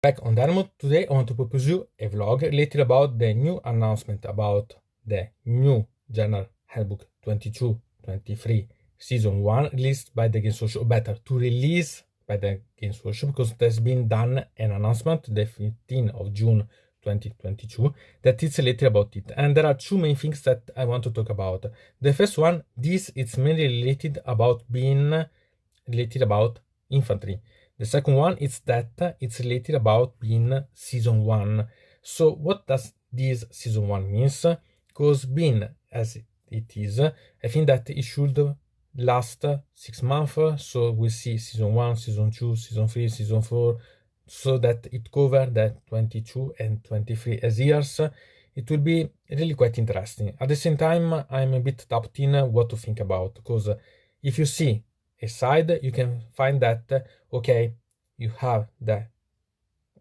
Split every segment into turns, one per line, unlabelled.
Back on Dynamo, today I want to propose you a vlog related about the new announcement about the new General Handbook 22-23 Season 1 released by the Games Workshop, or better, to release by the Games Workshop, because there's been done an announcement the 15th of June 2022 that is related about it. And there are two main things that I want to talk about. The first one, this is mainly related about infantry. The second one is that it's related about being season 1. So what does this season 1 means? Because being as it is, I think that it should last 6 months. So we see season 1, season 2, season 3, season 4, so that it covers the 22 and 23 as years. It will be really quite interesting. At the same time, I'm a bit doubting what to think about, because if you see a side, you can find that, okay, you have the,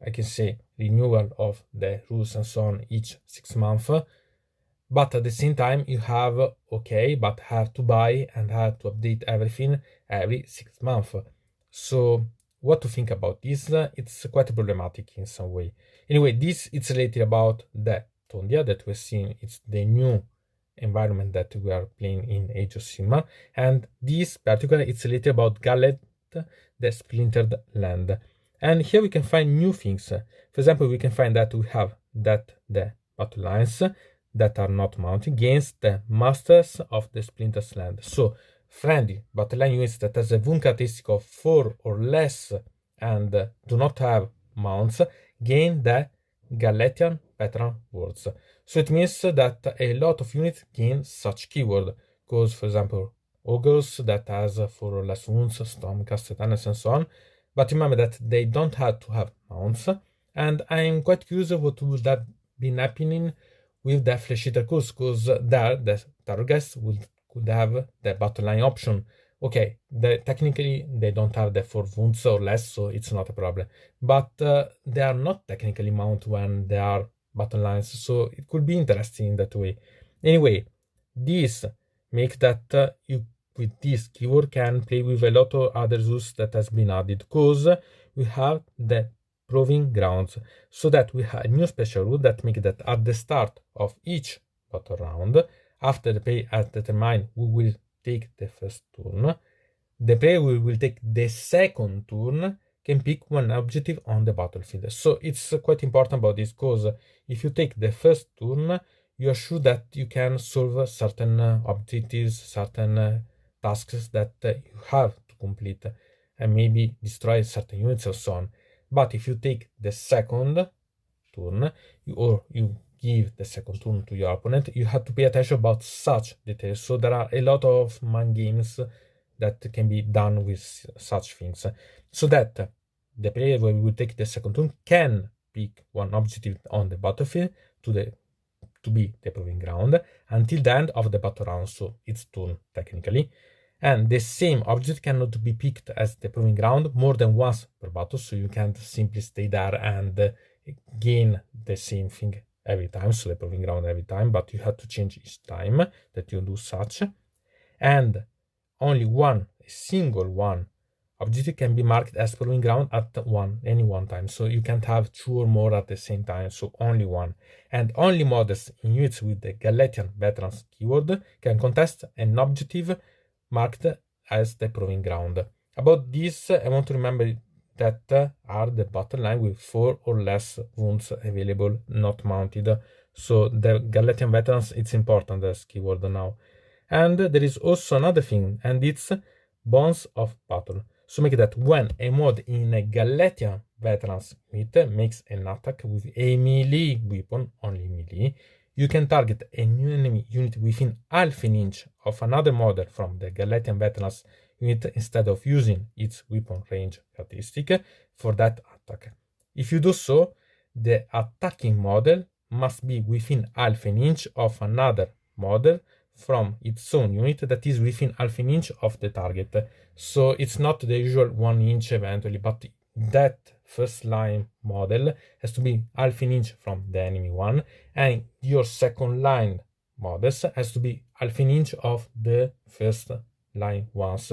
I can say, renewal of the rules and so on each 6 months, but at the same time you have, okay, but have to buy and have to update everything every 6 months. So what to think about this? It's quite problematic in some way. Anyway, this is related about the Tondia that we're seeing. It's the new environment that we are playing in Age of Sigmar, and this particular it's related about Gallet, the splintered land. And here we can find new things. For example, we can find that we have that the battle lines that are not mounted against the masters of the splintered land. So friendly battle line units that has a wound characteristic of 4 or less and do not have mounts gain the Galatian veteran words. So it means that a lot of units gain such keyword, because for example ogres that has 4 or less wounds, stormcast, titans, and so on. But remember that they don't have to have mounts, and I'm quite curious what would that be happening with the flesh eater curse, because there the targets could have the battle line option. Okay, technically they don't have the 4 wounds or less, so it's not a problem. But they are not technically mounted when they are battle lines, so it could be interesting in that way. Anyway, this makes that you with this keyword can play with a lot of other rules that has been added, because we have the proving grounds, so that we have a new special rule that makes that at the start of each battle round, after the player has determined who will take the first turn, the player who will take the second turn can pick one objective on the battlefield. So it's quite important about this, because if you take the first turn, you are sure that you can solve certain objectives, certain tasks that you have to complete, and maybe destroy certain units or so on. But if you take the second turn, you give the second turn to your opponent, you have to pay attention about such details. So there are a lot of mind games that can be done with such things, so that the player who will take the second turn can pick one objective on the battlefield to be the proving ground until the end of the battle round, so its turn technically. And the same object cannot be picked as the proving ground more than once per battle, so you can't simply stay there and gain the same thing every time, so the proving ground every time, but you have to change each time that you do such. And only a single one objective can be marked as proving ground at any one time, so you can't have 2 or more at the same time, so only one. And only models in units with the Galatian veterans keyword can contest an objective marked as the proving ground. About this, I want to remember that are the battle line with 4 or less wounds available, not mounted. So the Galatian veterans, it's important as keyword now. And there is also another thing, and it's bonds of battle. So make that when a mod in a Galatian veterans unit makes an attack with a melee weapon, only melee, you can target a new enemy unit within half an inch of another model from the Galatian veterans unit instead of using its weapon range characteristic for that attack. If you do so, the attacking model must be within half an inch of another model from its own unit that is within half an inch of the target. So it's not the usual 1 inch eventually, but that first line model has to be half an inch from the enemy one, and your second line models has to be half an inch of the first line ones.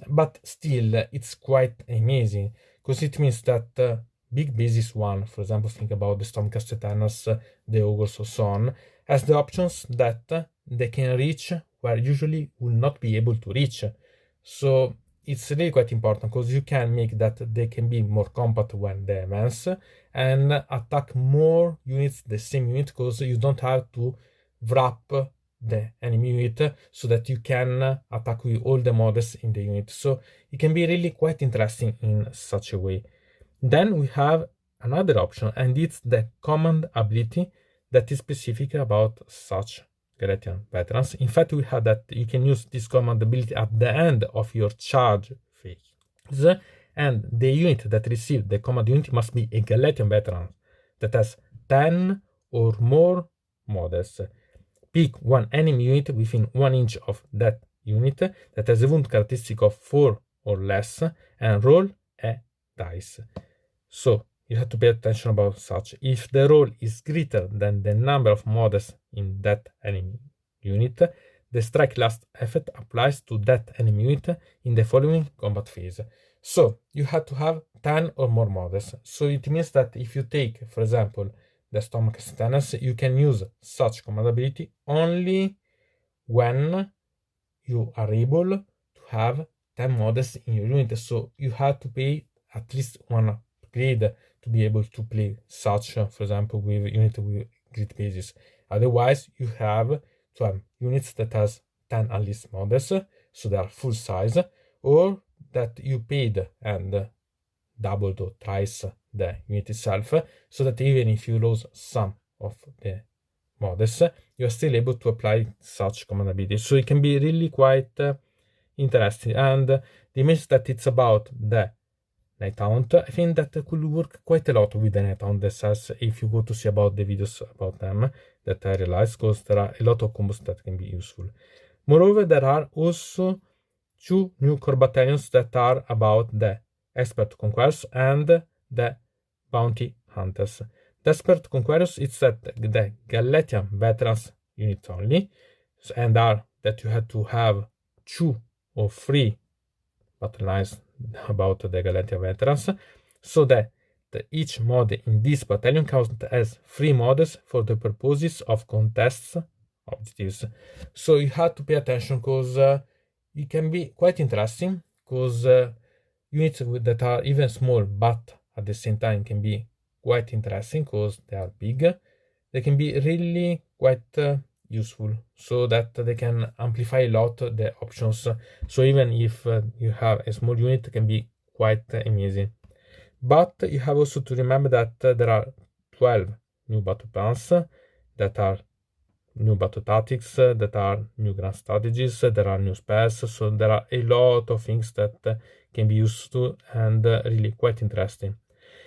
But still, it's quite amazing, because it means that big basis one, for example, think about the Stormcast Tetanus, the Ogres, or so on, has the options that they can reach where usually will not be able to reach. So it's really quite important because you can make that they can be more compact when they advance and attack more units, the same unit, because you don't have to wrap the enemy unit so that you can attack with all the models in the unit. So it can be really quite interesting in such a way. Then we have another option, and it's the command ability that is specific about such Galatian veterans. In fact, we have that you can use this command ability at the end of your charge phase, and the unit that receives the command unit must be a Galatian veteran that has 10 or more models. Pick one enemy unit within 1 inch of that unit that has a wound characteristic of 4 or less, and roll a dice. So you have to pay attention about such. If the roll is greater than the number of models in that enemy unit, the strike last effect applies to that enemy unit in the following combat phase. So you have to have 10 or more models. So it means that if you take, for example, the Stormcast Tetanus, you can use such command ability only when you are able to have 10 models in your unit. So you have to pay at least one upgrade to be able to play such, for example, with unit with grid bases. Otherwise, you have to have units that has 10 at least models, so they are full size, or that you paid and doubled or thrice the unit itself, so that even if you lose some of the models, you are still able to apply such command ability. So it can be really quite interesting. And the image that it's about the Nighthaunt, I think that could work quite a lot with the Nighthaunt themselves if you go to see about the videos about them that I realized, because there are a lot of combos that can be useful. Moreover, there are also 2 new core battalions that are about the Expert Conquerors and the Bounty Hunters. The Expert Conquerors, it's that the Galatian veterans unit only, and are that you have to have 2 or 3 battle lines about the Galatian veterans, so that each mod in this battalion counts as 3 mods for the purposes of contests objectives. So you have to pay attention, because it can be quite interesting, because units that are even small but at the same time can be quite interesting because they are big. They can be really quite useful, so that they can amplify a lot the options. So even if you have a small unit, it can be quite amazing. But you have also to remember that there are 12 new battle plans, that are new battle tactics, that are new grand strategies, there are new spells, so there are a lot of things that can be useful and really quite interesting.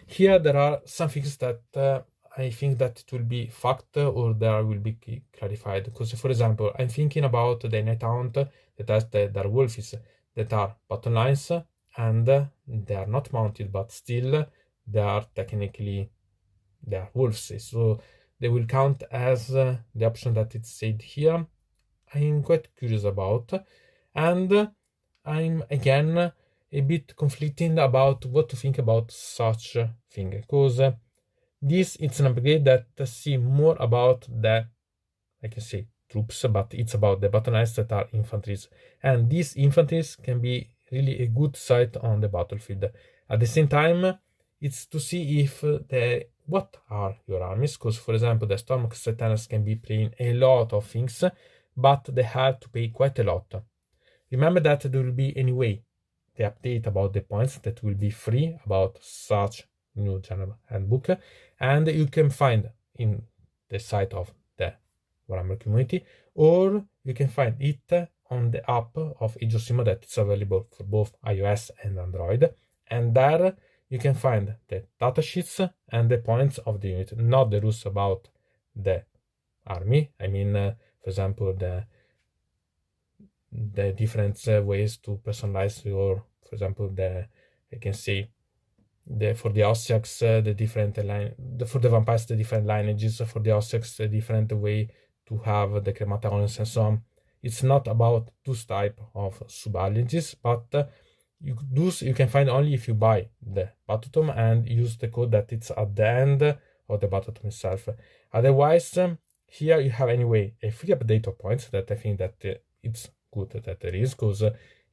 Here there are some things that I think that it will be fact or there will be clarified, because for example, I'm thinking about the Nighthaunt that has the Werewolves that are battle lines, and they are not mounted, but still they are technically, they are wolves, so they will count as the option that it's said here. I'm quite curious about, and I'm again a bit conflicting about what to think about such thing, because this it's an upgrade that see more about the, I can say, troops, but it's about the battle lines that are infantries, and these infantries can be really a good sight on the battlefield. At the same time, it's to see if what are your armies, because for example the Stormcast Tetanus can be playing a lot of things, but they have to pay quite a lot. Remember that there will be anyway the update about the points that will be free about such new General Handbook, and you can find in the site of the Warhammer community, or you can find it on the app of Age of Sigmar that is available for both iOS and Android, and there you can find the datasheets and the points of the unit, not the rules about the army. I mean, for example, the different ways to personalize your, for example, I can say, for the Ossiacs, the different line, for the vampires, the different lineages, for the Ossiacs, the different way to have the Crematorians and so on. It's not about those type of sub-lineages, but you can find only if you buy the button and use the code that it's at the end of the button itself. Otherwise, here you have anyway a free update of points that I think that it's good that there is, because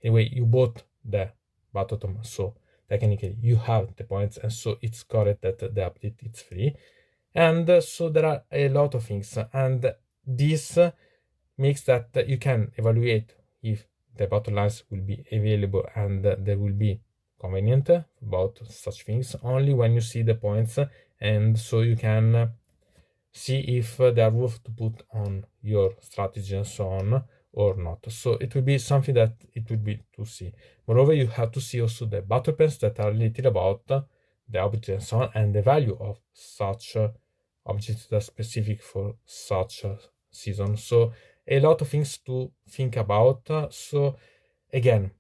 anyway you bought the button, so technically you have the points, and so it's correct that the update it's free. And so there are a lot of things, and this makes that you can evaluate if the button lines will be available and there will be convenient about such things only when you see the points, and so you can see if they are worth to put on your strategy and so on or not. So it will be something that it will be to see. Moreover, you have to see also the battle plans that are related about the object and so on, and the value of such objects that are specific for such season. So a lot of things to think about. So again,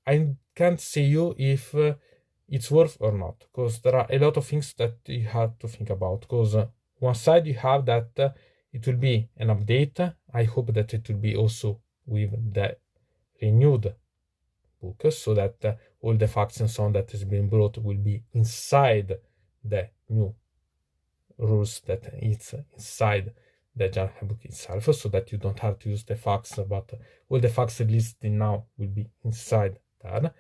I can't say you if it's worth or not, because there are a lot of things that you have to think about. Because one side you have that it will be an update. I hope that it will be also with the renewed book, so that all the facts and so on that has been brought will be inside the new rules that it's inside the General Handbook itself, so that you don't have to use the facts, but all the facts listed now will be inside there.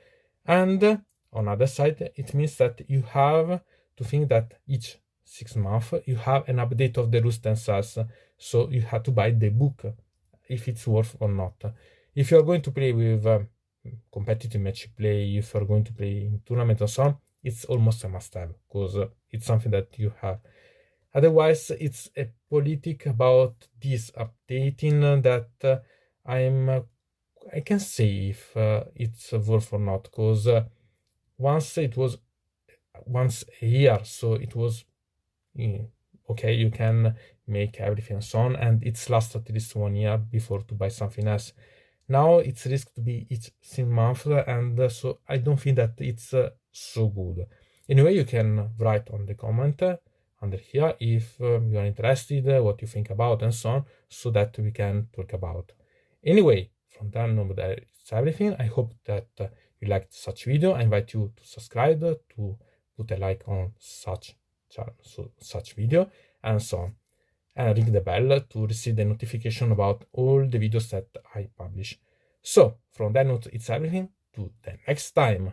And on the other side, it means that you have to think that each 6 months you have an update of the rules themselves, so you have to buy the book if it's worth or not. If you're going to play with competitive match play, if you're going to play in tournament and so on, it's almost a must-have, because it's something that you have. Otherwise, it's a politic about this updating that I can say if it's worth or not, because once it was once a year, so it was okay, you can make everything and so on, and it's last at least 1 year before to buy something else. Now it's risk to be each single month, and so I don't think that it's so good. Anyway, you can write on the comment under here if you are interested, what you think about and so on, so that we can talk about. Anyway, from then on, that's everything. I hope that you liked such video. I invite you to subscribe, to put a like on such channel, so such video and so on, and ring the bell to receive the notification about all the videos that I publish. So from that note, it's everything. To the next time.